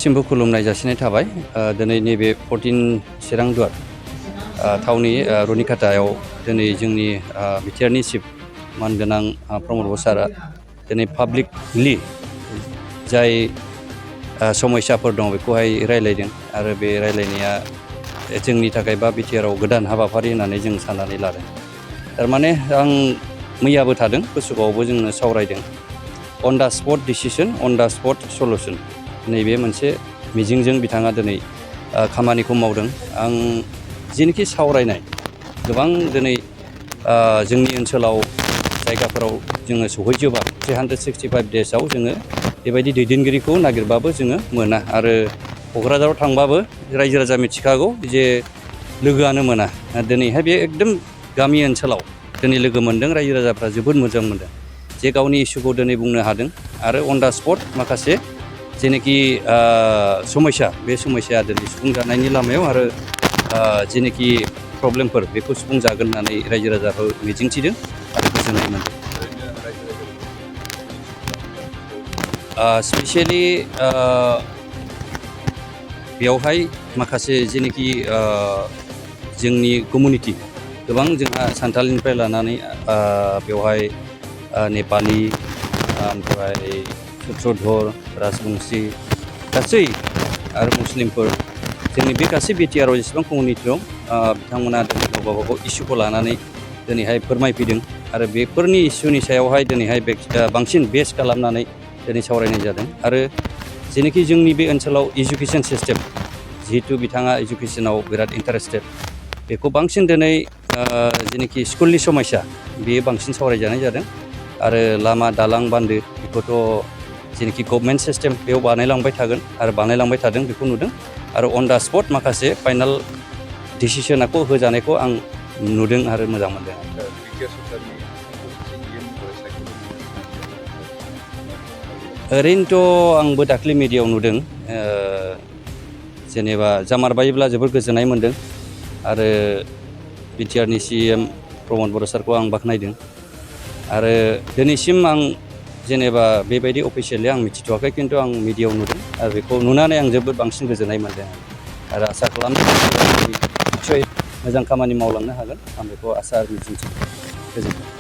बयनिसिमबो खुलुमनाय जासिनाय थाबाय। दिनै नैबे 14 चिरां दुवार थावनि रुनिकाटायाव दिनै जोंनि बिटिआरनि चिफ मानगोनां प्रमद बर सारा दिनै पाब्लिकलि जाय समस्याफोर दं बेखौहाय रायलायदों आरो बे रायलायनाया जोंनि थाखाय बा बिटिआरआव गोदान हाबाफारि होननानै जों साननानै लादों। थारमाने आं मैयाबो थादों गोसोआवबो जोंनो सावरायदों अन दा स्पट डिसिसन अन दा स्पट सलुसन नैबे मोनसे मिजिंजों बिथाङा दिनै खामानिखौ मावदों। आं जिनोखि सावरायनाय गोबां दिनै जोंनि ओनसोलाव जायगाफोराव जोङो सहैजोबा 365 डेजआव जोङो बेबायदि दैदेनगिरिखौ नागिरबाबो जोङो मोना आरो क'क्राझाराव थांबाबो रायजो राजा मिथिखागौ जे लोगोआनो मोना। दिनैहाय बे एकदम गामि ओनसोलाव दिनै लोगो मोनदों रायजो राजाफ्रा जोबोद मोजां मोनदों जे गावनि इसुखौ दिनै बुंनो हादों आरो अन दा स्पट माखासे जेनोखि समस्या बे समस्याया दिनै सुफुंजानायनि लामायाव आरो जेनोखि प्रब्लेमफोर बेखौ सुफुंजागोन होननानै रायजो राजाखौ मिजिंथिदों आरो गोजोननाय मोनदों। स्पेसियेलि बेयावहाय माखासे जेनोखि जोंनि कमिउनिटि गोबां जोंहा सानथालिनिफ्राय लानानै बेवहाय नेपालि ओमफ्राय सुत्रधर राजबंसि गासै आरो मुस्लिमफोर जोंनि बे गासै बिटिआरआव जेसेबां कमिउनिटि दं बिथांमोना दिनै गावबा गाव इसुखौ लानानै दिनैहाय फोरमायफैदों आरो बेफोरनि इसुनि सायावहाय दिनैहाय बांसिन बेस खालामनानै दिनै सावरायनाय जादों। आरो जेनोखि जोंनि बे ओनसोलाव इडुकेसन सिस्टेम जिहेतु बिथाङा इडुकेसनाव बिराद इन्टारेस्टेड बेखौ बांसिन दिनै जेनोखि स्कुलनि समस्या बेयो बांसिन सावरायजानाय जादों आरो लामा दालां बान्दो बेखौथ' जेनोखि गभर्नमेन्ट सिस्टेम बेयाव बानायलांबाय थागोन आरो बानायलांबाय थादों बेखौ नुदों आरो अन दा स्पट माखासे फाइनाल डिसिसनखौ होजानायखौ आं नुदों आरो मोजां मोनदों। ओरैनोथ' आंबो दाख्लै मिडियायाव नुदों जेनेबा जामारबायोब्ला जोबोर गोजोननाय मोनदों आरो बिटिआरनि CM प्रमद बर सारखौ आं बाख्नायदों आरो दिनैसिम आं जेनेबा बेबायदि अफिसियेलि आं मिथिथ'वाखै खिन्थु आं मिडियायाव नुदों आरो बेखौ नुनानै आं जोबोद बांसिन गोजोननाय मोनदों आरो आसा खालामदों निस्सय मोजां खामानि मावलांनो हागोन आं बेखौ आसा आरो मिजिंथिदों। गोजोन्थों।